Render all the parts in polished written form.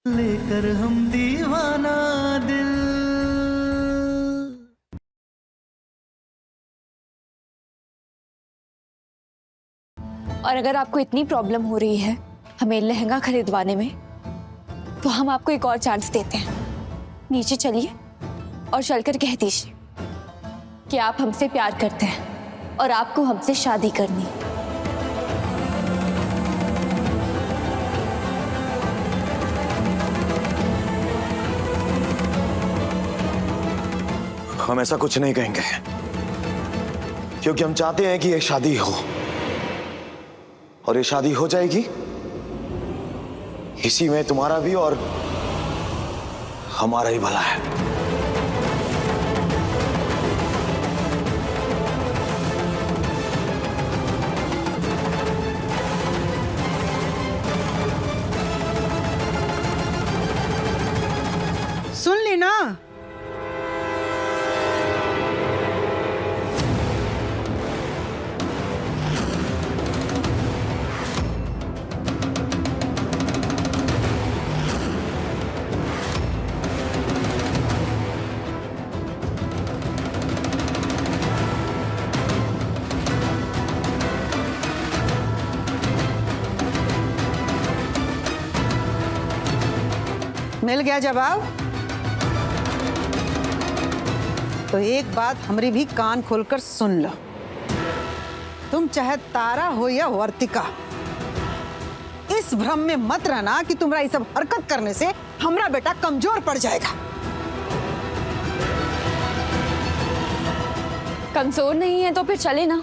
लेकर हम दीवाना दिल। और अगर आपको इतनी प्रॉब्लम हो रही है हमें लहंगा खरीदवाने में, तो हम आपको एक और चांस देते हैं। नीचे चलिए और चलकर कह दीजिए कि आप हमसे प्यार करते हैं और आपको हमसे शादी करनी है। हम ऐसा कुछ नहीं कहेंगे, क्योंकि हम चाहते हैं कि ये शादी हो, और ये शादी हो जाएगी। इसी में तुम्हारा भी और हमारा ही भला है। सुन ली ना? मिल गया जवाब? तो एक बात हमारी भी कान खोलकर सुन लो। तुम चाहे तारा हो या वर्तिका, इस भ्रम में मत रहना कि तुम्हारा ये सब हरकत करने से हमारा बेटा कमजोर पड़ जाएगा। कमजोर नहीं है तो फिर चले ना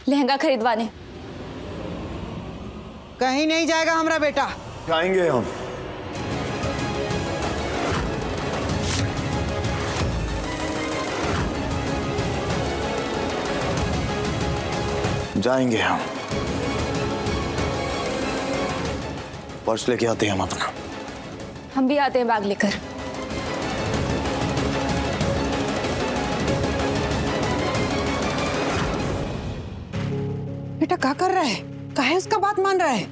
लहंगा खरीदवाने। कहीं नहीं जाएगा हमारा बेटा। जाएंगे हम। जाएंगे हम। पर्स लेके आते हैं हम अपना। हम भी आते हैं बैग लेकर। बेटा क्या कर रहा है? काहे उसका बात मान रहा है?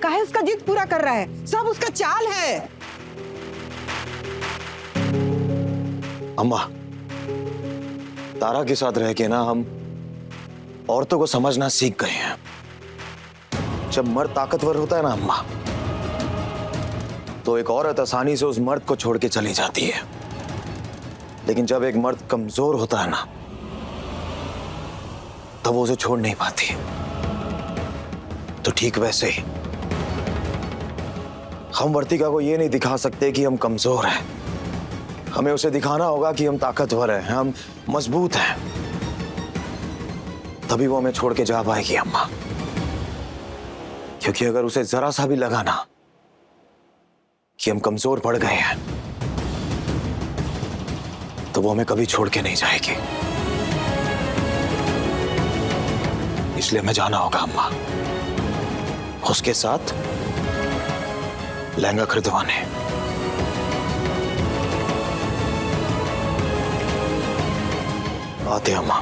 काहे उसका जिद पूरा कर रहा है? सब उसका चाल है। अम्मा, तारा के साथ रह के ना हम औरतों को समझना सीख गए हैं। जब मर्द ताकतवर होता है ना अम्मा, तो एक औरत आसानी से उस मर्द को छोड़ के चली जाती है। लेकिन जब एक मर्द कमजोर होता है ना, तब वो उसे छोड़ नहीं पाती। तो ठीक वैसे ही हम वर्तिका को ये नहीं दिखा सकते कि हम कमजोर हैं। हमें उसे दिखाना होगा कि हम ताकतवर हैं, हम मजबूत हैं। तभी वो हमें छोड़ के जा पाएगी अम्मा। क्योंकि अगर उसे जरा सा भी लगा ना कि हम कमजोर पड़ गए हैं, तो वो हमें कभी छोड़ के नहीं जाएगी। इसलिए हमें जाना होगा अम्मा, उसके साथ लहंगा खरीदवाने। आते अम्मा।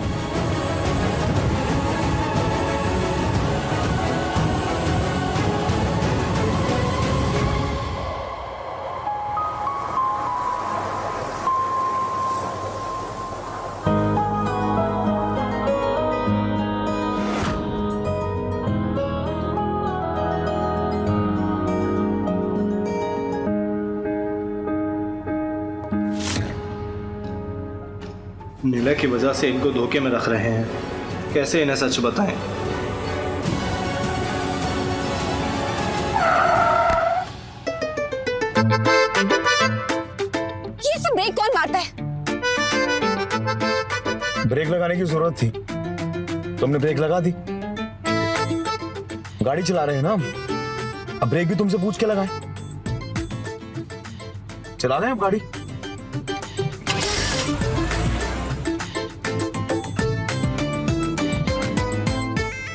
नीला की वजह से इनको धोखे में रख रहे हैं, कैसे इन्हें सच बताएं? ये सब ब्रेक कौन मारता है? ब्रेक लगाने की जरूरत थी, तुमने ब्रेक लगा दी। गाड़ी चला रहे हैं ना हम, अब ब्रेक भी तुमसे पूछ के लगाए। चला रहे हैं अब गाड़ी।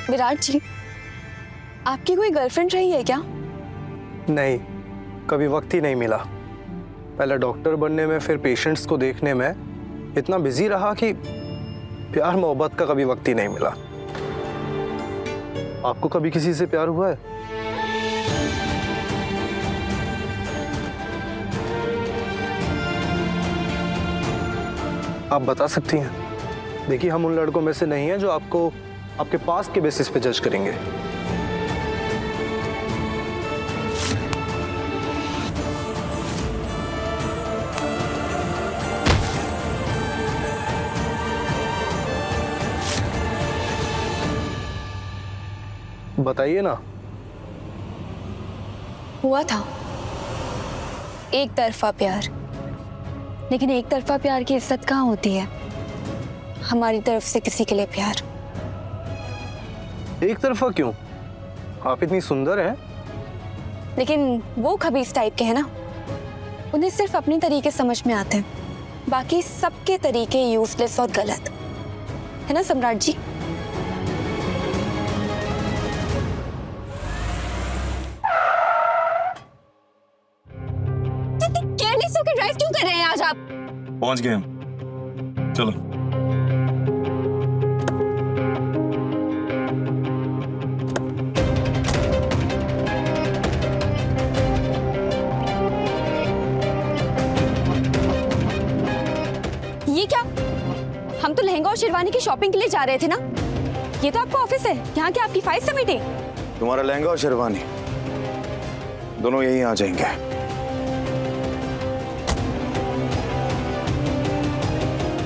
विराट जी, आपकी कोई गर्लफ्रेंड रही है क्या? नहीं, कभी वक्त ही नहीं मिला। पहले डॉक्टर बनने में, फिर पेशेंट्स को देखने में इतना बिजी रहा कि प्यार मोहब्बत का कभी वक्त ही नहीं मिला। आपको कभी किसी से प्यार हुआ है? आप बता सकती हैं? देखिए, हम उन लड़कों में से नहीं हैं जो आपको आपके पास के बेसिस पे जज करेंगे। बताइए ना। हुआ था एक तरफा प्यार, लेकिन एक तरफा प्यार की इज्जत कहाँ होती है? हमारी तरफ से किसी के लिए प्यार। एक तरफा क्यों? आप इतनी सुंदर हैं। लेकिन वो खबीस टाइप के हैं ना, उन्हें सिर्फ अपनी तरीके समझ में आते हैं, बाकी सबके तरीके यूजलेस और गलत है ना सम्राट जी? केयरलेस होकर ड्राइव क्यों कर रहे हैं आज आप? पहुंच गए हम, चलो। ये क्या? हम तो लहंगा और शेरवानी की शॉपिंग के लिए जा रहे थे ना। ये तो आपका ऑफिस है, यहाँ क्या आपकी फाइल सबमिटिंग? तुम्हारा लहंगा और शेरवानी दोनों यहीं आ जाएंगे।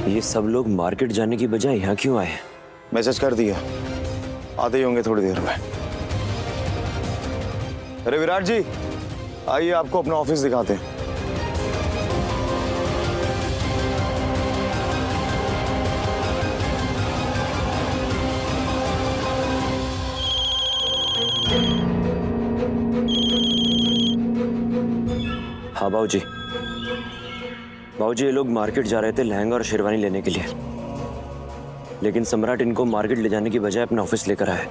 ये सब लोग मार्केट जाने की बजाय यहाँ क्यों आए? मैसेज कर दिया, आते ही होंगे थोड़ी देर में। अरे विराट जी, आइए आपको अपना ऑफिस दिखाते हैं। हाँ बाबूजी, बाबूजी ये लोग मार्केट जा रहे थे लहंगा और शेरवानी लेने के लिए, लेकिन सम्राट इनको मार्केट ले जाने की बजाय अपना ऑफिस लेकर आए।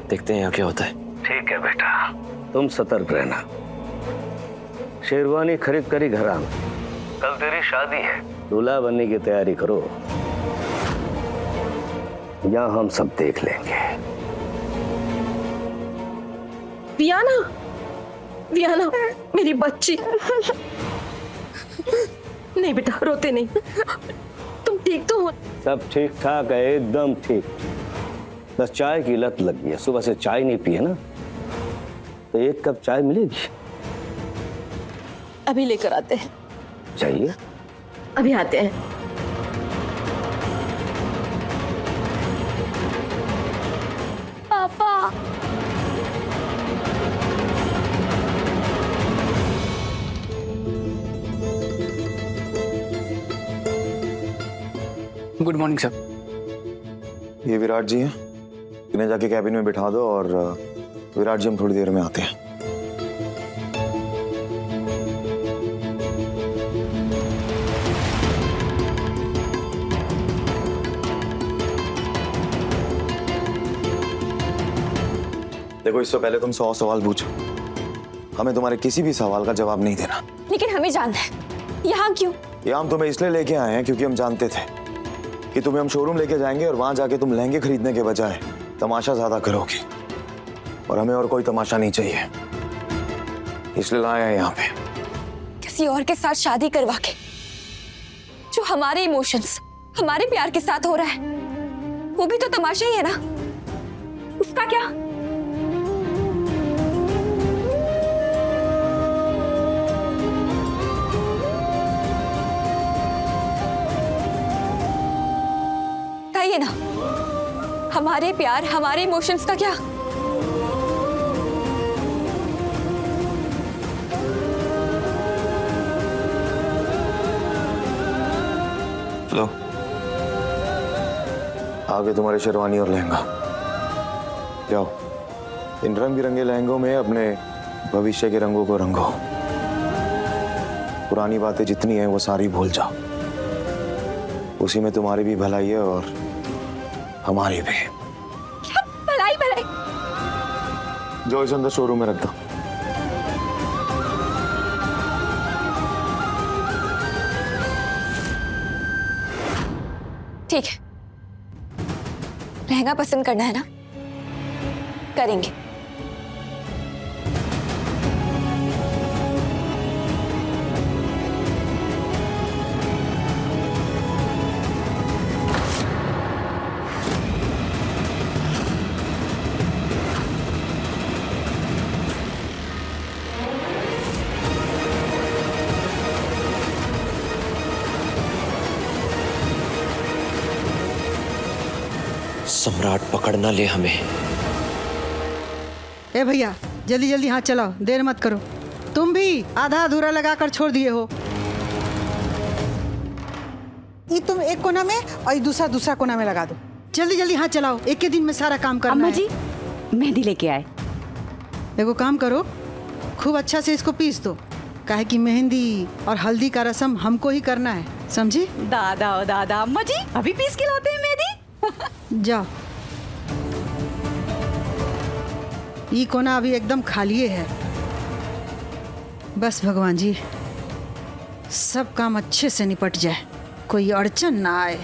देखते हैं यहाँ क्या होता है। ठीक है बेटा, तुम सतर्क रहना। शेरवानी खरीद कर ही घर आना। कल तेरी शादी है, दूल्हा बनने की तैयारी करो। यहाँ हम सब देख लेंगे। वियाना, वियाना मेरी बच्ची। नहीं बेटा, रोते नहीं। तुम ठीक तो हो? सब ठीक ठाक है, एकदम ठीक। बस चाय की लत लगी है, सुबह से चाय नहीं पी है ना, तो एक कप चाय मिलेगी? अभी लेकर आते हैं। चाहिए? अभी आते हैं। पापा, गुड मॉर्निंग सर। ये विराट जी हैं, इन्हें जाके कैबिन में बिठा दो और विराट जी हम थोड़ी देर में आते हैं। देखो, इससे पहले तुम 100 सवाल पूछो, हमें तुम्हारे किसी भी सवाल का जवाब नहीं देना। लेकिन हमें जानना है, यहाँ क्यों? यहाँ हम तुम्हें इसलिए लेके आए हैं क्योंकि हम जानते थे कि तुम्हें हम शोरूम लेके जाएंगे और वहां जाके तुम लहंगे खरीदने के बजाय तमाशा ज्यादा करोगे, और हमें और कोई तमाशा नहीं चाहिए, इसलिए लाए हैं यहाँ पे। किसी और के साथ शादी करवा के जो हमारे इमोशंस, हमारे प्यार के साथ हो रहा है, वो भी तो तमाशा ही है ना। उसका क्या? बताइए ना, हमारे प्यार, हमारे इमोशंस का क्या? लो, आगे तुम्हारे शेरवानी और लहंगा। जाओ, इन रंग बिरंगे लहंगों में अपने भविष्य के रंगों को रंगो। पुरानी बातें जितनी हैं वो सारी भूल जाओ, उसी में तुम्हारी भी भलाई है और हमारी भी। क्या भलाई भलाई? जो इसे अंदर शोरूम में रख दो। ठीक है, लहंगा पसंद करना है ना, करेंगे। सम्राट पकड़ ना ले हमें। ए भैया, जल्दी जल्दी हाथ चलाओ, देर मत करो। तुम भी आधा अधूरा लगाकर छोड़ दिए हो। ये तुम एक कोना में और ये दूसरा कोना में लगा दो। जल्दी जल्दी हाथ चलाओ, एक के दिन में सारा काम करना अम्मा है। जी मेहंदी लेके आए। देखो काम करो, खूब अच्छा से इसको पीस दो, काहे कि मेहंदी और हल्दी का रस्म हमको ही करना है, समझी? दादा ओ दादा, अम्मा जी अभी पीस के लाते हैं मेहंदी। जाओ। ये कोना अभी एकदम खाली है। बस भगवान जी सब काम अच्छे से निपट जाए, कोई अड़चन ना आए।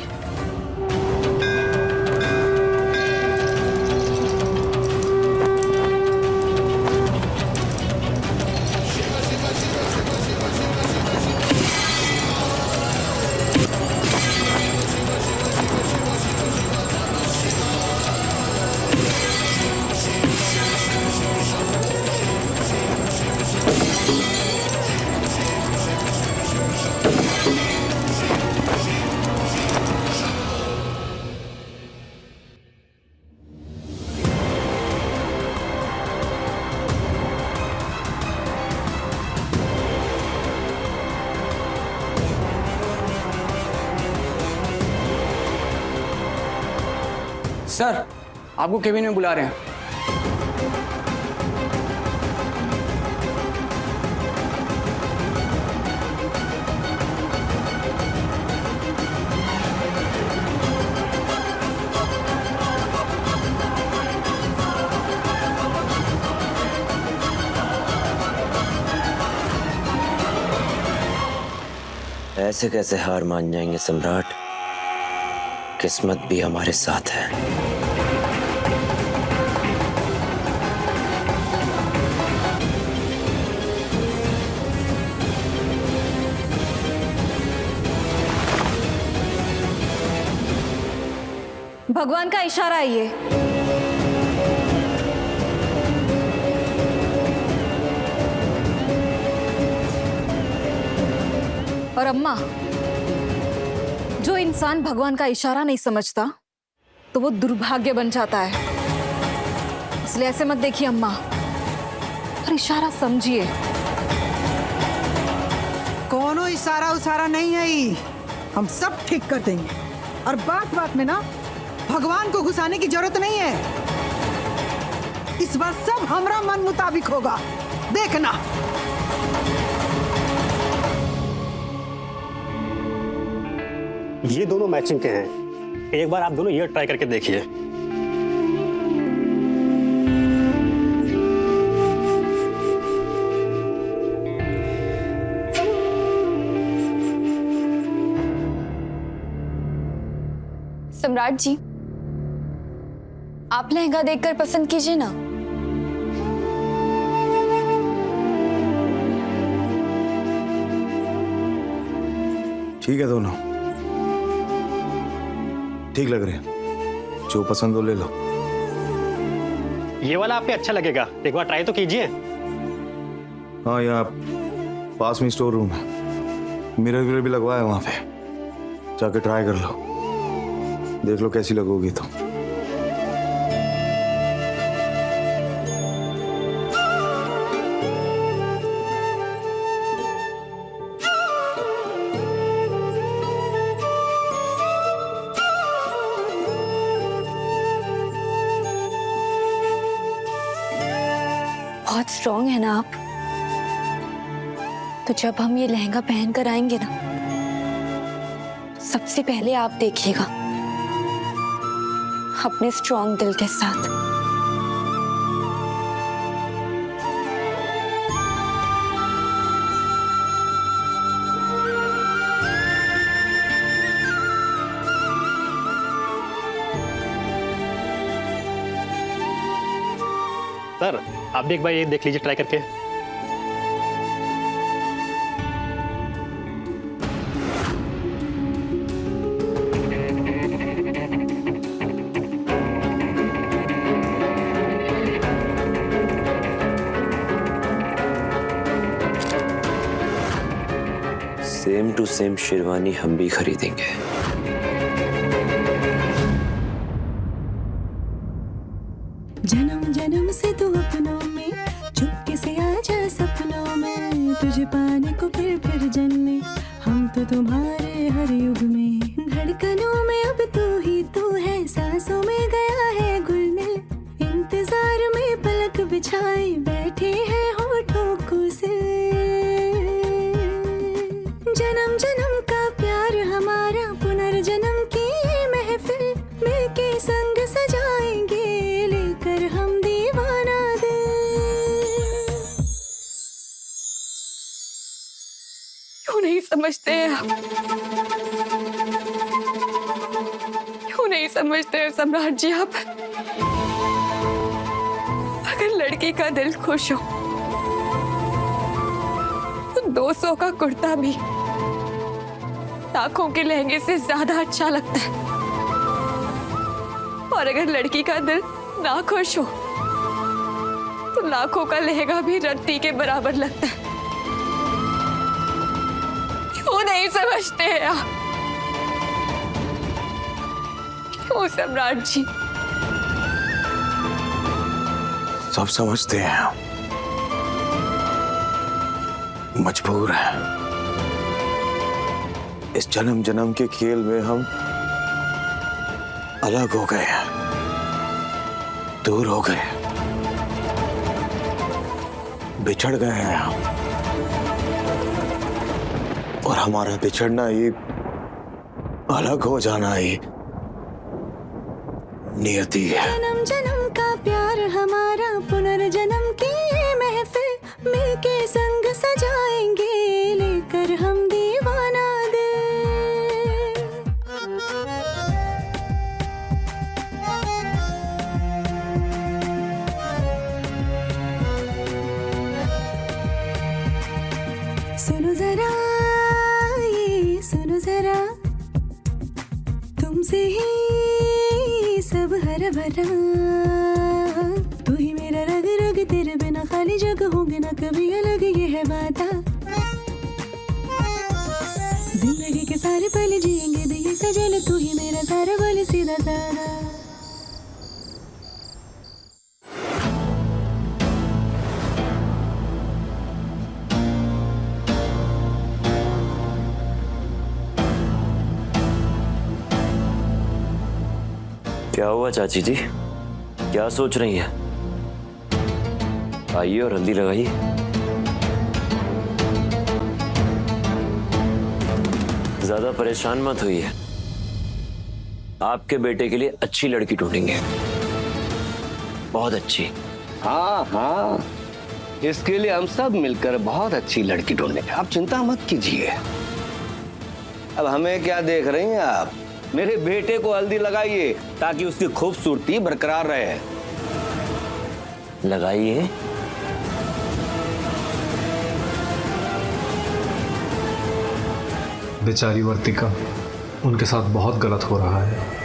सर आपको केबिन में बुला रहे हैं। ऐसे कैसे हार मान जाएंगे सम्राट? किस्मत भी हमारे साथ है। भगवान का इशारा है ये। और अम्मा, जो इंसान भगवान का इशारा नहीं समझता तो वो दुर्भाग्य बन जाता है। इसलिए ऐसे मत देखिए अम्मा, और इशारा समझिए। कोनो इशारा उसारा नहीं है ये, हम सब ठीक कर देंगे। और बात बात में ना भगवान को घुसाने की जरूरत नहीं है। इस बार सब हमरा मन मुताबिक होगा, देखना। ये दोनों मैचिंग के हैं, एक बार आप दोनों ये ट्राई करके देखिए। सम्राट जी, आप लहंगा देखकर पसंद कीजिए ना। ठीक है, दोनों ठीक लग रहे हैं। जो पसंद हो ले लो। ये वाला आप पे अच्छा लगेगा, एक बार ट्राई तो कीजिए। हाँ, यहाँ पास में स्टोर रूम है, मिरर विरर भी लगवाया वहां पे, जाके ट्राई कर लो, देख लो कैसी लगोगी तो। बहुत स्ट्रॉन्ग है ना आप, तो जब हम ये लहंगा पहन कर आएंगे ना, सबसे पहले आप देखिएगा अपने स्ट्रॉन्ग दिल के साथ। सर आप भी एक बार ये देख लीजिए ट्राई करके। सेम टू सेम शेरवानी हम भी खरीदेंगे। जन्म से तू अपनों में, चुपके से आ जा सपनों में, तुझे पाने को फिर जन्मे हम तो तुम्हारे हर युग में। धड़कनों में अब तू ही तू है, सांसों में गया है घुल मिल, इंतजार में पलक बिछाए बैठे हैं होठों को से। जन्म जन्म का प्यार हमारा, पुनर्जन्म की महफिल, मिलके संग सजाएंगे लेकर हम दीवाना दिल। क्यों नहीं समझते हैं आप? क्यों नहीं समझते हैं सम्राट जी आप? अगर लड़की का दिल खुश हो तो 200 का कुर्ता भी लाखों के लहंगे से ज्यादा अच्छा लगता है, और अगर लड़की का दिल ना खुश हो तो लाखों का लहंगा भी रत्ती के बराबर लगता है। क्यों नहीं समझते हैं आप? क्यों सम्राट जी? सब समझते हैं हम, मजबूर हैं। इस जन्म जन्म के खेल में हम अलग हो गए हैं, दूर हो गए, बिछड़ गए हैं हम, और हमारा बिछड़ना ही, अलग हो जाना ही नियति है। जन्म जन्म का प्यार हमारा, पुनर्जन्म की महफिल, मिलके संग सजाएंगे लेकर हम दीवाना दिल। सुनो जरा, ये सुनो जरा, तुमसे ही सब हरा भरा, तू ही मेरा रग रग, तेरे बिना खाली जग होंगे ना कभी अलग, ये है वादा। जिंदगी के सारे पल जिएंगे दिए सजल, तू ही मेरा सारा बोल सीधा साधा। क्या हुआ चाची जी? क्या सोच रही हैं? आइए और हल्दी लगाइए। ज्यादा परेशान मत होइए, आपके बेटे के लिए अच्छी लड़की ढूंढेंगे, बहुत अच्छी। हाँ हाँ, इसके लिए हम सब मिलकर बहुत अच्छी लड़की ढूंढेंगे, आप चिंता मत कीजिए। अब हमें क्या देख रही हैं आप? मेरे बेटे को हल्दी लगाइए ताकि उसकी खूबसूरती बरकरार रहे। लगाइए। बेचारी वर्तिका, उनके साथ बहुत गलत हो रहा है।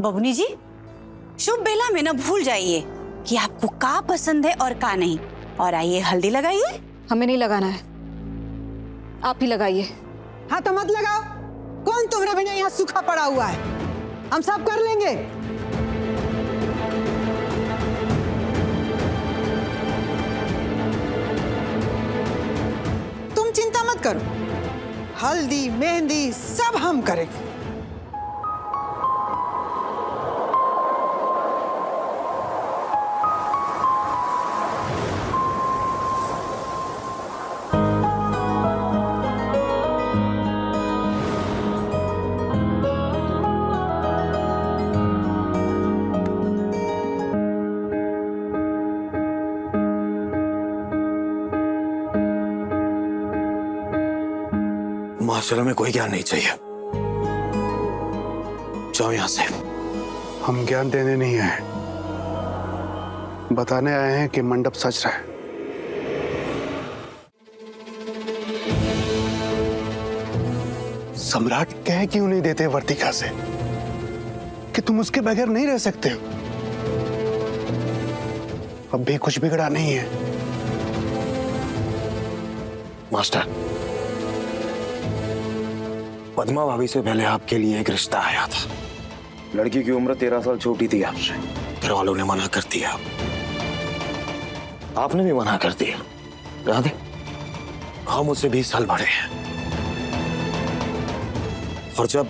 बबुनी जी, शुभ बेला में न भूल जाइए कि आपको का पसंद है और का नहीं, और आइए हल्दी लगाइए। हमें नहीं लगाना है, आप ही लगाइए। हाँ तो मत लगाओ, कौन तुम्हारे बिना यहाँ सूखा पड़ा हुआ है, हम सब कर लेंगे। तुम चिंता मत करो, हल्दी मेहंदी सब हम करेंगे। मास्टर हमें कोई ज्ञान नहीं चाहिए, जाओ यहां से। हम ज्ञान देने नहीं आए, बताने आए हैं कि मंडप सच रहा है। सम्राट कह क्यों नहीं देते वर्तिका से कि तुम उसके बगैर नहीं रह सकते हो? अब भी कुछ बिगड़ा नहीं है। मास्टर, पद्मा भाभी से पहले आपके लिए एक रिश्ता आया था। लड़की की उम्र 13 साल छोटी थी आपसे। घर वालों ने मना कर दिया, आपने भी मना कर दिया। याद है? हम उससे 20 साल बड़े हैं। और जब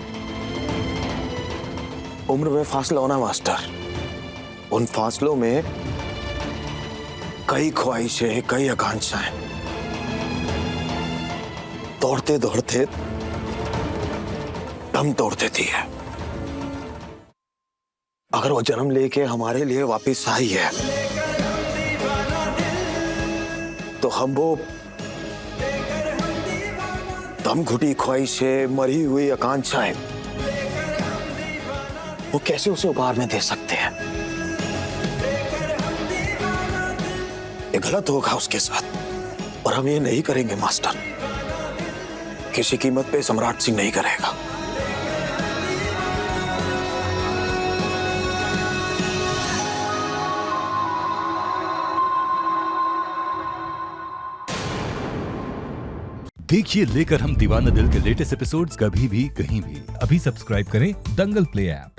उम्र में फासला होना मास्टर, उन फासलों में कई ख्वाहिशें, कई आकांक्षाएं दौड़ते दौड़ते दम तोड़ देती है। अगर वो जन्म लेके हमारे लिए वापस आई है तो हम वो दम घुटी ख्वाहिशें, मरी हुई आकांक्षाएं, वो कैसे उसे उपहार में दे सकते हैं? ये गलत होगा उसके साथ, और हम ये नहीं करेंगे मास्टर। किसी कीमत पे सम्राट सिंह नहीं करेगा। देखिए लेकर हम दीवाना दिल के लेटेस्ट एपिसोड्स कभी भी कहीं भी। अभी सब्सक्राइब करें दंगल प्ले ऐप।